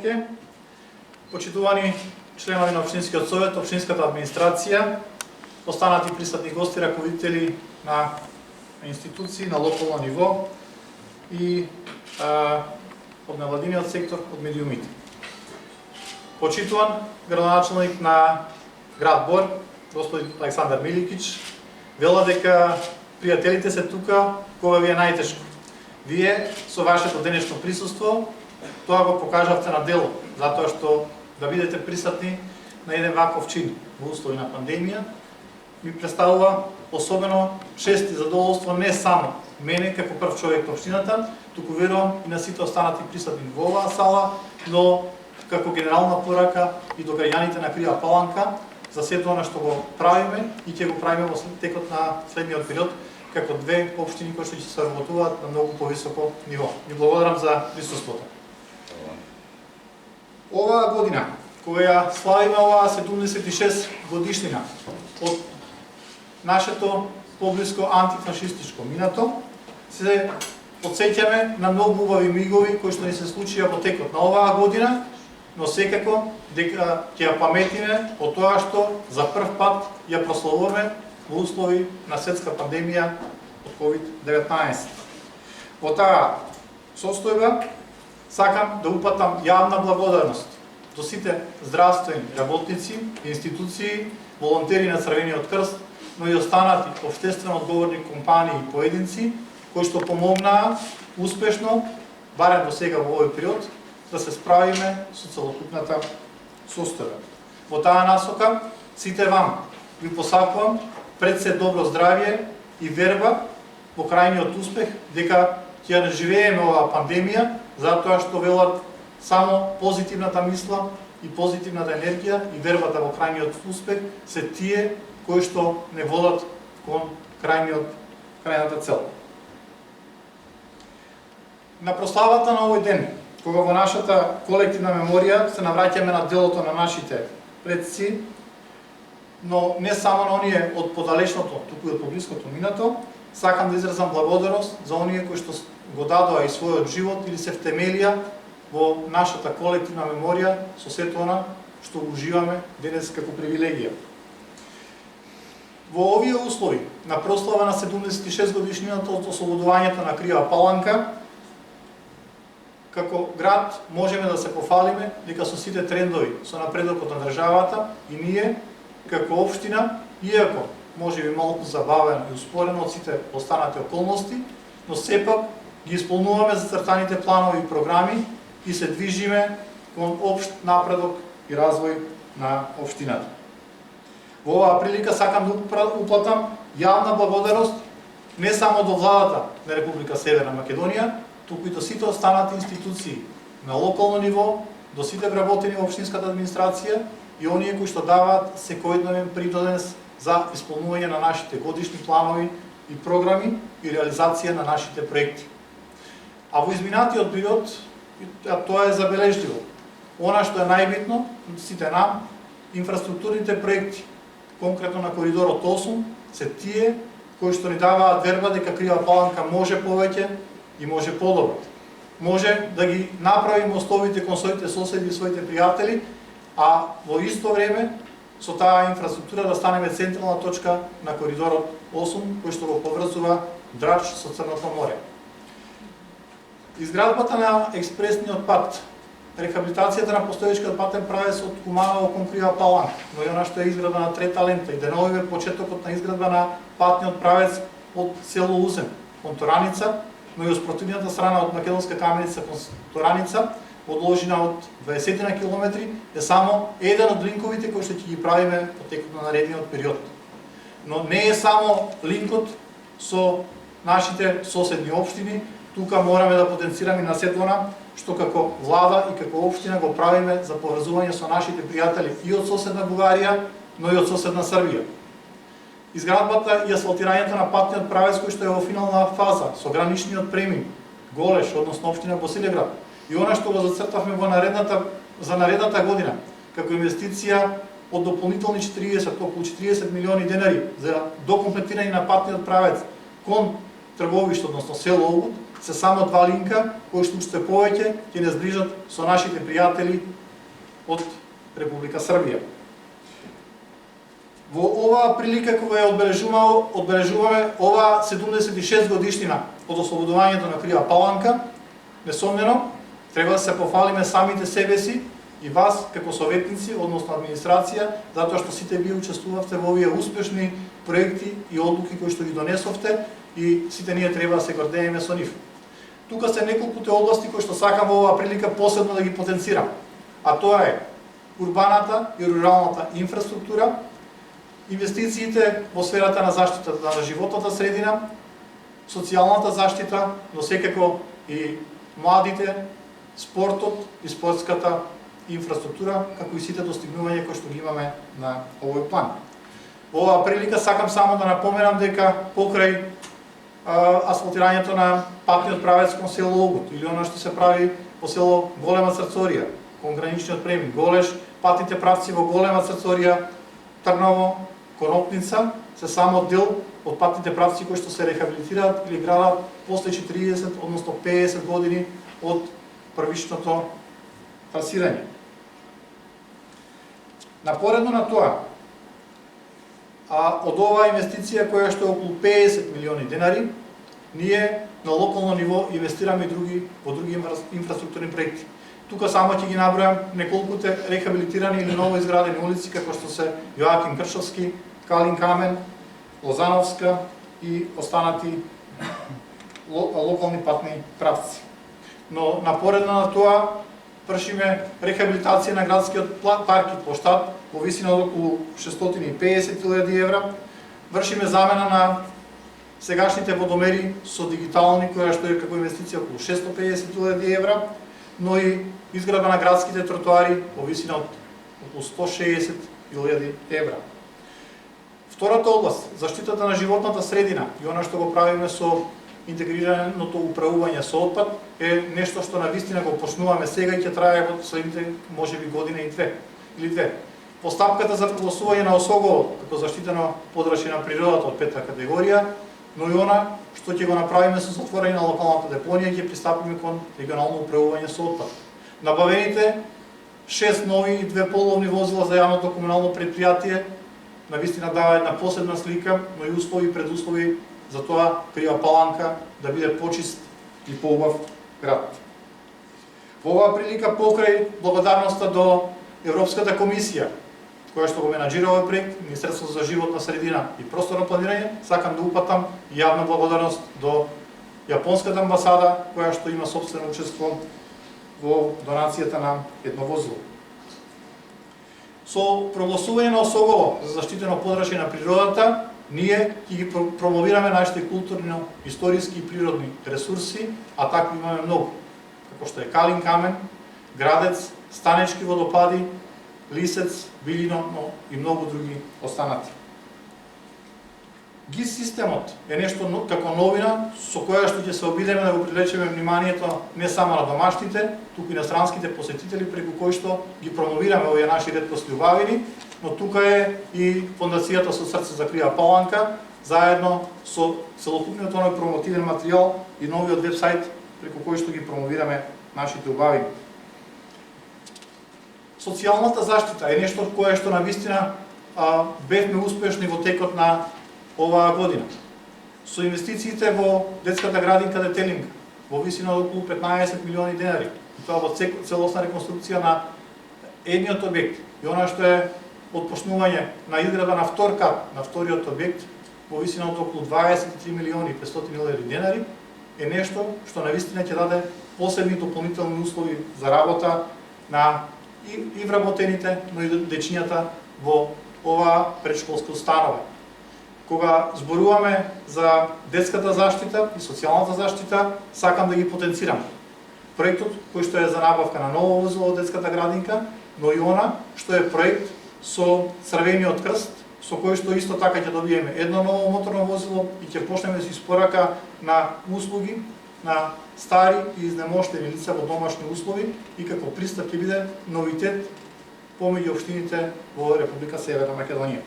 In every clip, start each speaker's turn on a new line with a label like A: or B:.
A: председателке, почитувани членови на Општинскиот совет, Општинската администрација, останати присутни гости, раководители на институции на локално ниво и од невладиниот сектор, од медиумите. Почитуван градоначалник на град Бор, господин Александар Миликич, вела дека пријателите се тука кога ви е најтешко. Вие со вашето денешно присуство тоа го покажавте на дело, затоа што да бидете присутни на еден ваков чин во услови на пандемија ми представува особено чест и задоволство не само мене како прв човек на општината, туку верувам и на сите останати присутни во оваа сала, но како генерална порака и до граѓаните на Крива Паланка за сето она што го правиме и ќе го правиме во текот на следниот период како две општини кои што ќе се работуваат на многу повисоко ниво. Ви благодарам за присуството. Оваа година, кога ја славиме оваа 76 годишнина од нашето поблиско антифашистичко минато, се потсеќаме на многу убави мигови кои што ни се случија во текот на оваа година, но секако дека ќе ја паметиме од тоа што за прв пат ја прославуваме во услови на светска пандемија од COVID-19. Во таа состојба сакам да упатам јавна благодарност до сите здравствени работници, институции, волонтери на Црвениот крст, но и останати општествено одговорни компании и поединци кои што помогнаа успешно, барем до сега во овој период, да се справиме со целокупната состојба. Во таа насока сите вам ви посакувам пред се добро здравје и верба во крајниот успех дека ќе ја живееме оваа пандемија, затоа што велат само позитивната мисла и позитивната енергија и вербата во крајниот успех се тие кои што не водат кон крајната цел. На прославата на овој ден, кога во нашата колективна меморија се навраќаме на делото на нашите предци, но не само на оние од подалечното, туку и од поблиското минато, сакам да изразам благодарност за оние кои што го дадоа и својот живот или се втемелија во нашата колективна меморија со сето она што уживаме денес како привилегија. Во овие услови на прослава на 76 годишнината од ослободувањето на Крива Паланка, како град можеме да се пофалиме дека со сите трендови со напредокот на државата и ние како општина, иако можеби малку забавено и успорено од сите останати околности, но сепак ги исполнуваме зацртаните планови и програми и се движиме кон општ напредок и развој на општината. Во оваа прилика сакам да уплатам јавна благодарност не само до владата на Република Северна Македонија, туку и до сите останати институции на локално ниво, до сите вработени во општинската администрација и оние кои што даваат секојдневен придонес за исполнување на нашите годишни планови и програми и реализација на нашите проекти. А во изминатиот период тоа е забележливо. Она што е најбитно, сите нам, инфраструктурните проекти, конкретно на коридорот 8, се тие кои што ни даваат верба дека Крива Паланка може повеќе и може подобро. Може да ги направи мостовите кон своите соседи и своите пријатели, а во исто време со таа инфраструктура да станеме централна точка на коридорот 8, кој што го поврзува Драч со Црното море. Изградбата на експресниот пат, рехабилитацијата на постоечкиот патен правец од Куманово кон Крива Паланка, но и она што е изградба на трета лента и деновиве почетокот на изградба на патниот правец од село Узен кон Тораница, но и од спротивната страна од Македонска Каменица кон Тораница, одложина од 20 на километри, е само еден од линковите кои што ќе ги правиме по текот на наредниот период. Но не е само линкот со нашите соседни општини, тука мораме да потенцираме на сето она што како влада и како општина го правиме за поврзување со нашите пријатели и од соседна Бугарија, но и од соседна Србија. Изградбата и асфалтирањето на патниот правец кој што е во финална фаза со граничниот премин Голеш, односно општина Босилеград, и она што го зацртавме за наредната година како инвестиција од дополнителни околу 40 милиони денари за докомплетирање на патниот правец кон Трговиште, односно село Огуд, се само 2 линка кои што уште повеќе ќе не зближат со нашите пријатели од Република Србија. Во оваа прилика кога ја одбележуваме оваа 76 годишнина од ослободувањето на Крива Паланка, несомнено треба да се пофалиме самите себе си и вас како советници, односно администрација, затоа што сите вие учествувавте во овие успешни проекти и одлуки кои што ги донесовте и сите ние треба да се гордееме со нив. Тука се неколкуте области кои што сакам во оваа прилика посебно да ги потенцирам, а тоа е урбаната и руралната инфраструктура, инвестициите во сферата на заштитата на животната средина, социјалната заштита, но секако и младите, спортот и спортската инфраструктура, како и сите достигнувања кои што ги имаме на овој план. Во оваа прилика сакам само да напоменам дека покрај асфалтирањето на патниот правец кон село Огут или она што се прави во село Голема Црцорија, кон граничниот премин Голеш, патните правци во Голема Црцорија, Трново, Конопница се само дел од патните правци кои што се рехабилитираат или градат после 40, односно 50 години од првичното трасирање. Напоредно на тоа, од оваа инвестиција која што е околу 50 милиони денари, ние на локално ниво инвестираме во други инфраструктурни проекти. Тука само ќе ги набројам неколкуте рехабилитирани или ново изградени улици како што се Јоаким Кршовски, Калин Камен, Лозановска и останати локални патни правци. Но напоредно на тоа вршиме рехабилитација на градскиот парк и плоштад во висина од околу 650.000 евра, вршиме замена на сегашните водомери со дигитални, која што е како инвестиција околу 650.000 евра, но и изградба на градските тротоари во висина од околу 160.000 евра. Втората област, заштитата на животната средина и она што го правиме со интегрираното управување со отпад, е нешто што навистина го почнуваме сега и ќе трае во следните можеби година и две. Постапката за прогласување на Осогово како заштитено подрачје на природата од 5-та категорија, но и она што ќе го направиме со затворање на локалната депонија, ќе пристапиме кон регионално управување со отпад. Набавените 6 нови и 2 половни возила за јавното комунално предпријатие навистина дава една посебна слика, но и услови, предуслови за тоа Крива Паланка да биде почист и поубав град. Во оваа прилика покрај благодарноста до Европската комисија, која што го менаџира овој проект, Министерството за животна средина и просторно планирање, сакам да упатам јавна благодарност до Јапонската амбасада, која што има сопствено учество во донацијата на едно возило. Со прогласување на Осогово за заштитено подрачје на природата, ние ќе ги промовираме нашите културни, историски и природни ресурси, а такви имаме многу, како што е Калин Камен, Градец, Станечки водопади, Лисец, Билино, но и многу други останати. ГИС системот е нешто како новина со која што ќе се обидеме да го привлечеме вниманието не само на домашните, туку и на странските посетители преку кои што ги промовираме овие наши реткости убавини, но тука е и фондацијата со срце за Крива Паланка, заедно со целокупниот оној промотивен материјал и новиот вебсайт преку кој што ги промовираме нашите убавини. Социјалната заштита е нешто кое што навистина бевме успешни во текот на оваа година. Со инвестициите во детската градинка Детелинка во висина од околу 15 милиони денари, и тоа во целосна реконструкција на едниот објект и она што е отпочнување на изградба на втор кат на вториот објект во висина од околу 23 милиони 500.000 денари, е нешто што навистина ќе даде посебни дополнителни услови за работа на и вработените, но и дечињата во оваа предшколска установа. Кога зборуваме за детската заштита и социјалната заштита, сакам да ги потенцирам. Проектот кој што е за набавка на ново возило од детската градинка, но и она што е проект со Црвениот крст, со кој што исто така ќе добиеме едно ново моторно возило и ќе почнеме со испорака на услуги на стари и изнемоштени лица во домашни услови и како пристап ќе биде новитет помеѓу општините во Република Северна Македонија.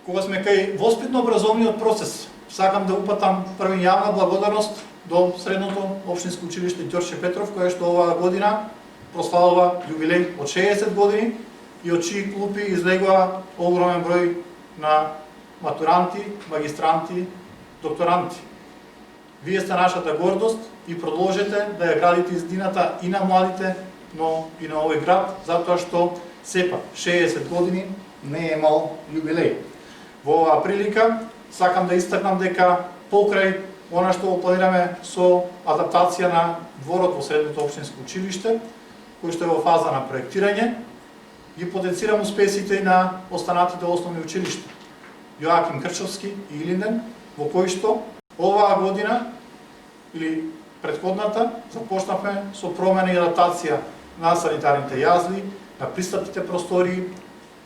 A: Кога сме кај воспитно-образовниот процес сакам да упатам први јавна благодарност до Средното општинско училиште Ѓорче Петров, кое што оваа година прославува јубилеј од 60 години и од чии клупи излегува огромен број на матуранти, магистранти, докторанти. Вие сте нашата гордост и продолжете да ја градите издината и на младите, но и на овој град, затоа што сепак 60 години не е мал јубилеј. Во оваа прилика сакам да истакнам дека покрај она што планираме со адаптација на дворот во Средното општинско училиште, кој што е во фаза на проектирање, ги потенцирам успесите на останатите основни училишта Јоаким Крчовски и Илинден, во кои што оваа година или претходната започнавме со промена и адаптација на санитарните јазли, на пристапните простории,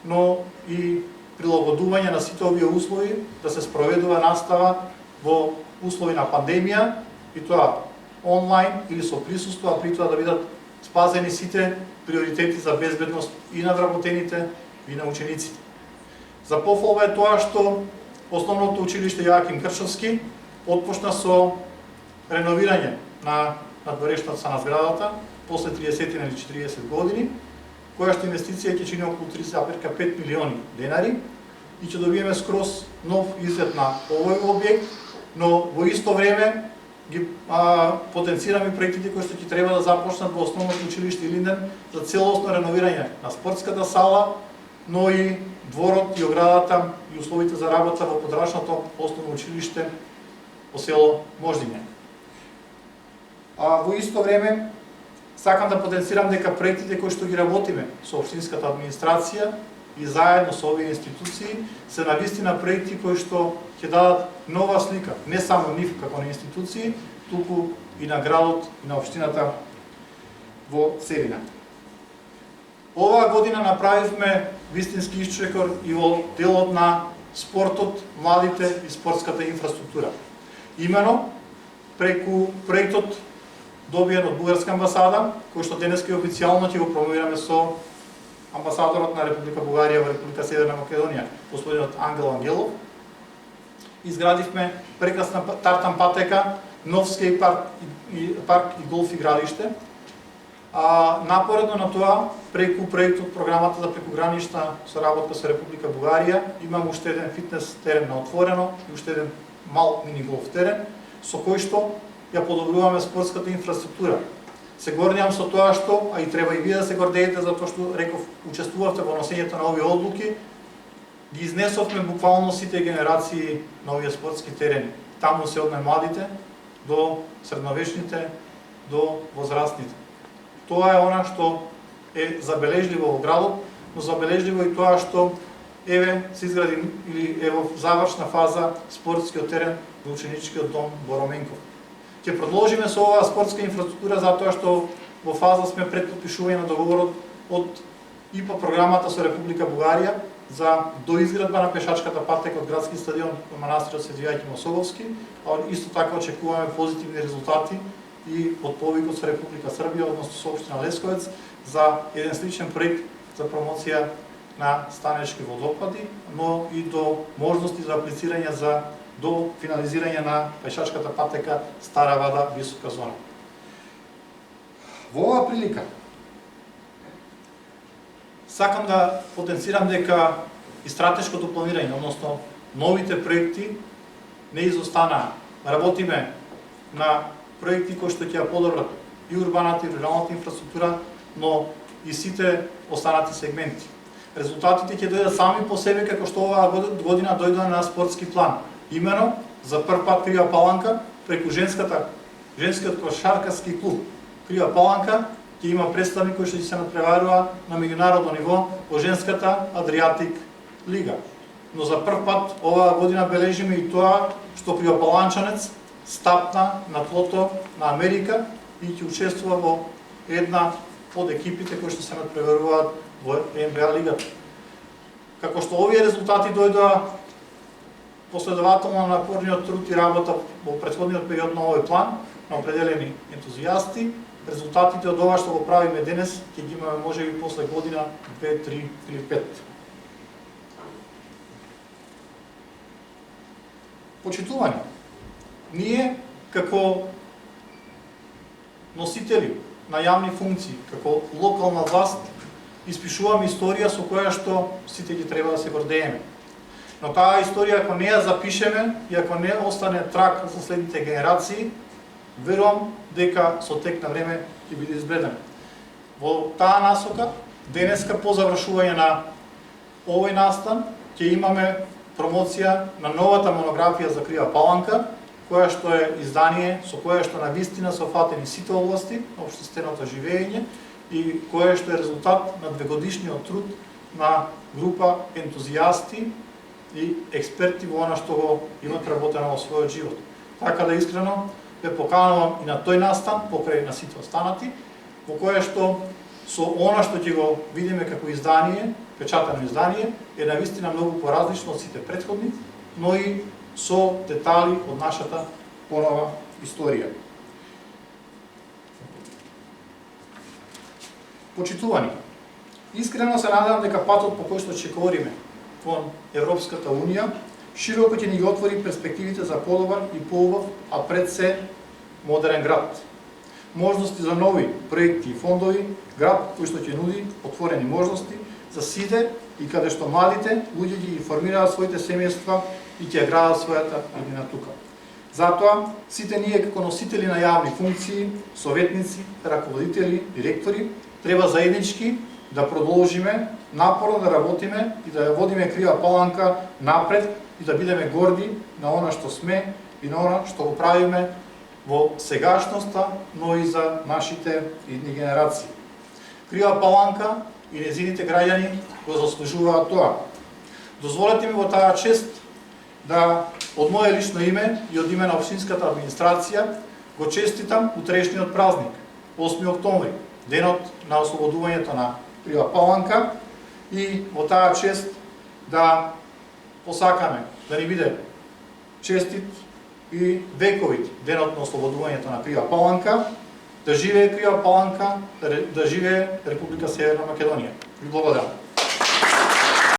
A: но и прилагодување на сите овие услови да се спроведува настава во услови на пандемија, и тоа онлайн или со присуство, а при тоа да бидат спазени сите приоритети за безбедност и на вработените и на учениците. За пофалба е тоа што Основното училиште Јоаким Крчовски отпочна со реновирање на надворешната на зградата после 30 или 40 години, која што инвестиција ќе чини околу 3,5 милиони денари и ќе добиеме скроз нов изглед на овој објект, но во исто време ги потенцираме проектите кои што ќе треба да започнат во Основното училиште Илинден за целосно реновирање на спортската сала, но и дворот и оградата и условите за работа во подрачното основно училиште во село Мождиње. Во исто време сакам да потенцирам дека проектите кои што ги работиме со општинската администрација и заедно со овие институции се навистина проекти кои што ќе дадат нова слика, не само нив како на институции, туку и на градот и на општината во целина. Оваа година направивме вистински исчекор и во делот на спортот, младите и спортската инфраструктура. Имено преку проектот добиен од Бугарска амбасада, кој што денеска официјално ќе го промовираме со амбасадорот на Република Бугарија во Република Северна Македонија, господинот Ангел Ангелов. Изградивме прекрасна тартан патека, нов скејт парк и голф игралиште. Напоредно на тоа, преку проектот програмата за прекогранична соработка со Република Бугарија, имам уште еден фитнес терен на отворено и уште еден мал мини голф терен, со кој што ја подобруваме спортската инфраструктура. Се гордеам со тоа што, а и треба и вие да се гордеете, затоа што, реков, учествувавте во носењето на овие одлуки, ги изнесовме буквално сите генерации на овие спортски терени. Таму се од најмладите до средновечните, до возрастните. Тоа е она што е забележливо во градот, но забележливо и тоа што еве се изгради или е во завршна фаза спортскиот терен во ученичкиот дом Бороменков. Ќе продолжиме со оваа спортска инфраструктура затоа што во фаза сме пред потпишување на договорот од ИПА програмата со Република Бугарија за доизградба на пешачката патека од градски стадион во манастирот Свети Јаќим Особовски, а исто така очекуваме позитивни резултати и од повикот со Република Србија, односно со општина Лесковец, за еден сличен проект за промоција на станечки водопади, но и до можности за аплицирање за до финализирање на пешачката патека Стара Вада висока зона. Во оваа прилика сакам да потенцирам дека и стратешкото планирање, односно новите проекти не изостанаа. Работиме на проекти кои што ќе ја подобрат и урбаната и руралната инфраструктура, но и сите останати сегменти. Резултатите ќе дојдат сами по себе како што оваа година дојдоа на спортски план. Имено, за прв пат Крива Паланка, преку женскиот кошаркарски клуб Крива Паланка, ќе има представник кој што ќе се надпреварува на меѓународно ниво во женската Адриатик лига. Но за прв пат оваа година бележиме и тоа што Крива Паланчанец стапна на тлото на Америка и ќе учествува во една од екипите кои што се надпреваруваат во НБА лигата. Како што овие резултати дојдоа последователно на напорниот труд и работа во претходниот период на овој план на определени ентузијасти, резултатите од ова што го правиме денес ќе ги имаме можеби после година, 2, 3 или 5. Почитувани, ние како носители на јавни функции, како локална власт, испишуваме историја со која што сите ги треба да се гордееме. Но таа историја, ако не ја запишеме и ако не остане трак за следните генерации, верувам дека со тек на време ќе биде избледена. Во таа насока, денеска по завршување на овој настан, ќе имаме промоција на новата монографија за Крива Паланка, која што е издание со која што навистина се офатени сите области на општественото живење и која што е резултат на двегодишниот труд на група ентузијасти и експерти во она што го имат работено во својот живот. Така да искрено ве поканувам и на тој настан, покрај на сите останати, во која што со она што ќе го видиме како издание, печатано издание, е навистина многу поразлично од сите претходни, но и со детали од нашата понова историја. Почитувани, искрено се надевам дека патот по кој што ќе говориме кон Европската Унија широко ќе ни ги отвори перспективите за подобар и поубав, а пред се модерен град. Можности за нови проекти и фондови, град кој што ќе нуди отворени можности за сите и каде што младите луѓе ги формираат своите семејства и ќе градат својата родина тука. Затоа, сите ние како носители на јавни функции, советници, раководители, директори, треба заеднички да продолжиме напорно да работиме и да ја водиме Крива Паланка напред и да бидеме горди на она што сме и на она што го правиме во сегашноста, но и за нашите идни генерации. Крива Паланка и незините граѓани го заслужуваат тоа. Дозволете ми во таа чест да од моје лично име и од име на општинската администрација го честитам утрешниот празник, 8 октомври, денот на ослободувањето на Крива Паланка, и во таа чест да посакаме да ни биде честит и вековит денот на ослободувањето на Крива Паланка, да живее Крива Паланка, да живее Република Северна Македонија. Ви благодарам.